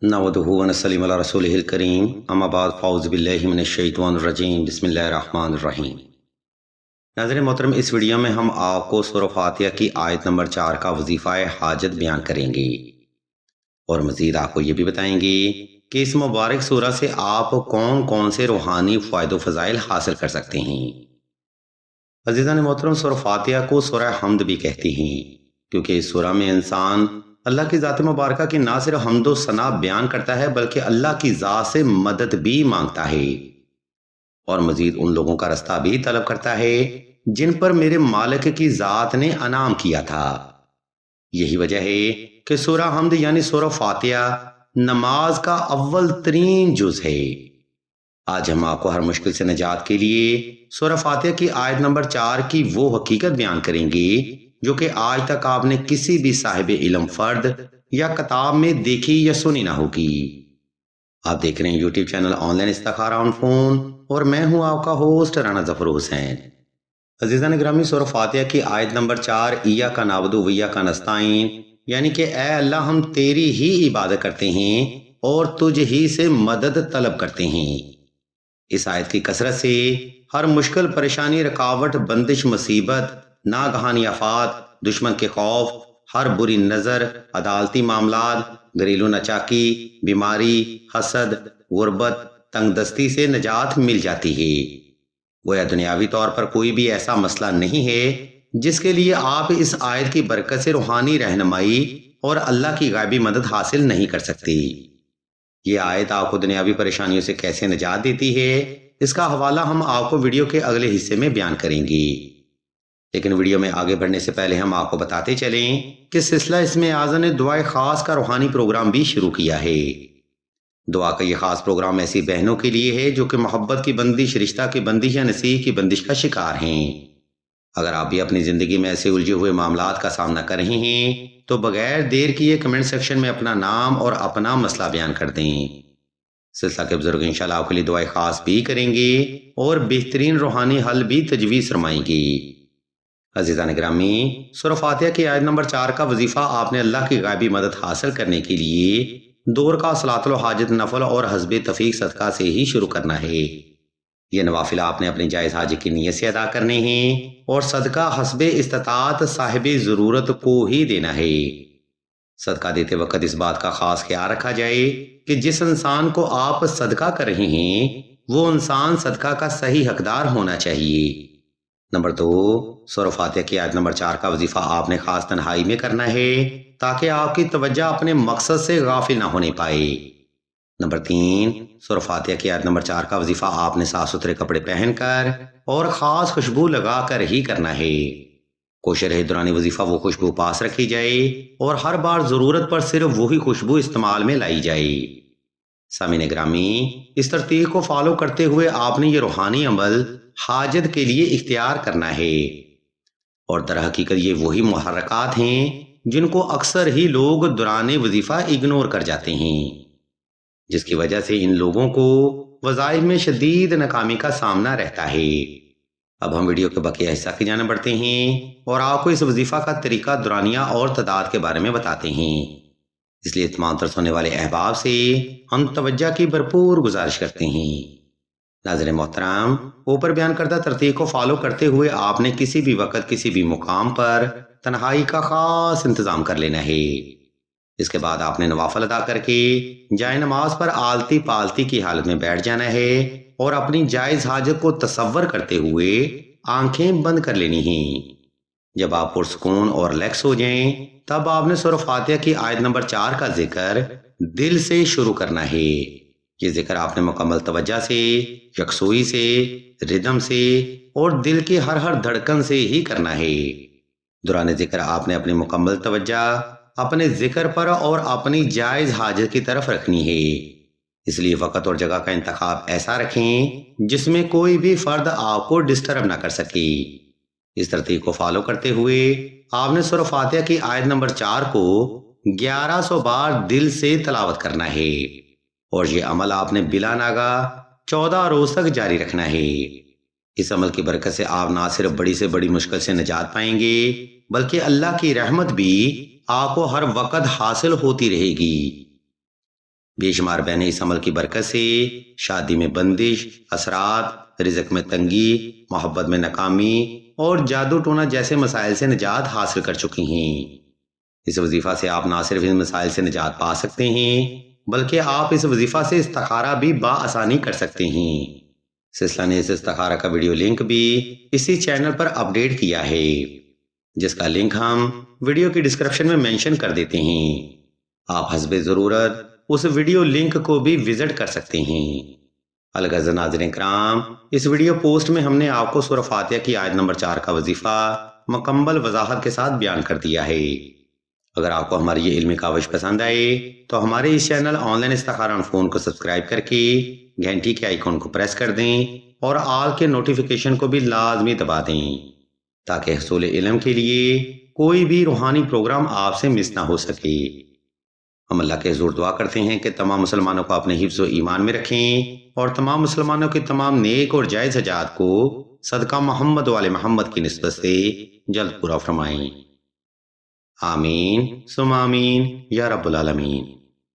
نحمدہ و نصلی علی رسولہ الکریم اما بعد فاعوذ باللہ من الشیطان الرجیم بسم اللہ الرحمن الرحیم۔ ناظرین محترم، اس ویڈیو میں ہم آپ کو سورہ فاتحہ کی آیت نمبر 4 کا وظیفہ حاجت بیان کریں گے اور مزید آپ کو یہ بھی بتائیں گے کہ اس مبارک سورہ سے آپ کون کون سے روحانی فائد و فضائل حاصل کر سکتے ہیں۔ عزیزان محترم، سورہ فاتحہ کو سورہ حمد بھی کہتے ہیں کیونکہ اس سورہ میں انسان اللہ کی ذات مبارکہ کی نہ صرف حمد و ثنا بیان کرتا ہے بلکہ اللہ کی ذات سے مدد بھی مانگتا ہے اور مزید ان لوگوں کا رستہ بھی طلب کرتا ہے جن پر میرے مالک کی ذات نے انعام کیا تھا۔ یہی وجہ ہے کہ سورہ حمد یعنی سورہ فاتحہ نماز کا اول ترین جز ہے۔ آج ہم آپ کو ہر مشکل سے نجات کے لیے سورہ فاتحہ کی آیت نمبر 4 کی وہ حقیقت بیان کریں گے جو کہ آج تک آپ نے کسی بھی صاحب علم فرد یا کتاب میں دیکھی یا سنی نہ ہوگی۔ آپ دیکھ رہے ہیں یوٹیوب چینل آن لائن استخارہ آن فون اور میں ہوں آپ کا ہوسٹ رانا ظفر حسین۔ عزیزان گرامی، سورہ فاتحہ کی آیت نمبر 4 ایاک نعبد و ایاک نستعین یعنی کہ اے اللہ ہم تیری ہی عبادت کرتے ہیں اور تجھ ہی سے مدد طلب کرتے ہیں۔ اس آیت کی کثرت سے ہر مشکل، پریشانی، رکاوٹ، بندش، مصیبت، ناگہانی آفات، دشمن کے خوف، ہر بری نظر، عدالتی معاملات، گھریلو ناچاکی، بیماری، حسد، غربت، تنگ دستی سے نجات مل جاتی ہے۔ گویا دنیاوی طور پر کوئی بھی ایسا مسئلہ نہیں ہے جس کے لیے آپ اس آیت کی برکت سے روحانی رہنمائی اور اللہ کی غیبی مدد حاصل نہیں کر سکتی۔ یہ آیت آپ کو دنیاوی پریشانیوں سے کیسے نجات دیتی ہے، اس کا حوالہ ہم آپ کو ویڈیو کے اگلے حصے میں بیان کریں گے، لیکن ویڈیو میں آگے بڑھنے سے پہلے ہم آپ کو بتاتے چلیں کہ سلسلہ اسم اعظم نے دعائے خاص کا روحانی پروگرام بھی شروع کیا ہے۔ دعا کا یہ خاص پروگرام ایسی بہنوں کے لیے ہے جو کہ محبت کی بندش، رشتہ کی بندش یا نصیحت کی بندش کا شکار ہیں۔ اگر آپ بھی اپنی زندگی میں ایسے الجھے ہوئے معاملات کا سامنا کر رہے ہیں تو بغیر دیر کیے کمنٹ سیکشن میں اپنا نام اور اپنا مسئلہ بیان کر دیں۔ سلسلہ کے بزرگ انشاءاللہ آپ کے لیے دعائیں خاص بھی کریں گے اور بہترین روحانی حل بھی تجویز فرمائیں گے۔ عزیزان گرامی، سورہ فاتحہ کی آیت نمبر 4 کا وظیفہ آپ نے اللہ کی غیبی مدد حاصل کرنے کے لیے دور کا صلاۃ الحاجت، نفل اور حسب تفیق صدقہ سے ہی شروع کرنا ہے۔ یہ نوافل آپ نے اپنی جائز حاجت کی نیت سے ادا کرنے ہیں اور صدقہ حسب استطاعت صاحب ضرورت کو ہی دینا ہے۔ صدقہ دیتے وقت اس بات کا خاص خیال رکھا جائے کہ جس انسان کو آپ صدقہ کر رہے ہیں وہ انسان صدقہ کا صحیح حقدار ہونا چاہیے۔ نمبر 2، سورہ فاتحہ کی آیت نمبر 4 کا وظیفہ آپ نے خاص تنہائی میں کرنا ہے تاکہ آپ کی توجہ اپنے مقصد سے غافل نہ ہونے پائے۔ نمبر 3، سورہ فاتحہ کی آیت نمبر 4 کا وظیفہ آپ نے صاف ستھرے کپڑے پہن کر اور خاص خوشبو لگا کر ہی کرنا ہے۔ کوشش رہے دوران وظیفہ وہ خوشبو پاس رکھی جائے اور ہر بار ضرورت پر صرف وہی خوشبو استعمال میں لائی جائے۔ سامعین گرامی، اس ترتیب کو فالو کرتے ہوئے آپ نے یہ روحانی عمل حاجت کے لیے اختیار کرنا ہے، اور در حقیقت یہ وہی محرکات ہیں جن کو اکثر ہی لوگ دوران وظیفہ اگنور کر جاتے ہیں، جس کی وجہ سے ان لوگوں کو وظائف میں شدید ناکامی کا سامنا رہتا ہے۔ اب ہم ویڈیو کے بقیہ حصہ کی جانب بڑھتے ہیں اور آپ کو اس وظیفہ کا طریقہ، دورانیہ اور تعداد کے بارے میں بتاتے ہیں، اس لیے تمام ترس ہونے والے احباب سے ہم توجہ کی بھرپور گزارش کرتے ہیں۔ ناظرین محترم، اوپر بیان کردہ ترتیب کو فالو کرتے ہوئے آپ نے کسی بھی وقت کسی بھی مقام پر تنہائی کا خاص انتظام کر لینا ہے۔ اس کے بعد آپ نے نوافل ادا کر کے جائے نماز پر آلتی پالتی کی حالت میں بیٹھ جانا ہے اور اپنی جائز حاجت کو تصور کرتے ہوئے آنکھیں بند کر لینی ہیں۔ جب آپ پرسکون اور ریلیکس ہو جائیں تب آپ نے سورہ فاتحہ کی آیت نمبر 4 کا ذکر دل سے شروع کرنا ہے۔ یہ ذکر آپ نے مکمل توجہ سے، یکسوئی سے، ردم سے اور دل کی ہر دھڑکن سے ہی کرنا ہے۔ دوران ذکر آپ نے اپنی مکمل توجہ اپنے ذکر پر اور اپنی جائز حاجت کی طرف رکھنی ہے، اس لیے وقت اور جگہ کا انتخاب ایسا رکھیں جس میں کوئی بھی فرد آپ کو ڈسٹرب نہ کر سکے۔ اس ترتیب کو فالو کرتے ہوئے آپ نے سورہ فاتحہ کی آیت نمبر 4 کو 1100 بار دل سے تلاوت کرنا ہے، اور یہ عمل آپ نے بلا ناغہ 14 روز تک جاری رکھنا ہے۔ اس عمل کی برکت سے آپ نہ صرف بڑی سے بڑی مشکل سے نجات پائیں گے بلکہ اللہ کی رحمت بھی آپ کو ہر وقت حاصل ہوتی رہے گی۔ بے شمار بہنیں اس عمل کی برکت سے شادی میں بندش، اثرات، رزق میں تنگی، محبت میں ناکامی اور جادو ٹونا جیسے مسائل سے نجات حاصل کر چکی ہیں۔ اس وظیفہ سے آپ نہ صرف ان مسائل سے نجات پا سکتے ہیں بلکہ آپ اس وظیفہ سے استخارہ بھی بآسانی کر سکتے ہیں۔ سلسلہ نے اس استخارہ کا ویڈیو لنک بھی اسی چینل پر اپڈیٹ کیا ہے، جس کا لنک ہم ویڈیو کی ڈسکرپشن میں مینشن کر دیتے ہیں۔ آپ حسب ضرورت اس ویڈیو لنک کو بھی وزٹ کر سکتے ہیں۔ الغرض ناظرین کرام، اس ویڈیو پوسٹ میں ہم نے آپ کو سورہ فاتحہ کی آیت نمبر 4 کا وظیفہ مکمل وضاحت کے ساتھ بیان کر دیا ہے۔ اگر آپ کو ہماری یہ علمی کاوش پسند آئے تو ہمارے اس چینل آن لائن استخارہ آن فون کو سبسکرائب کر کے گھنٹی کے آئیکن کو پریس کر دیں اور آل کے نوٹیفیکیشن کو بھی لازمی دبا دیں تاکہ حصول علم کے لیے کوئی بھی روحانی پروگرام آپ سے مس نہ ہو سکے۔ ہم اللہ کے حضور دعا کرتے ہیں کہ تمام مسلمانوں کو اپنے حفظ و ایمان میں رکھیں اور تمام مسلمانوں کے تمام نیک اور جائز حاجات کو صدقہ محمد و آل محمد کی نسبت سے جلد پورا فرمائیں۔ آمین ثم آمین یا رب العالمین۔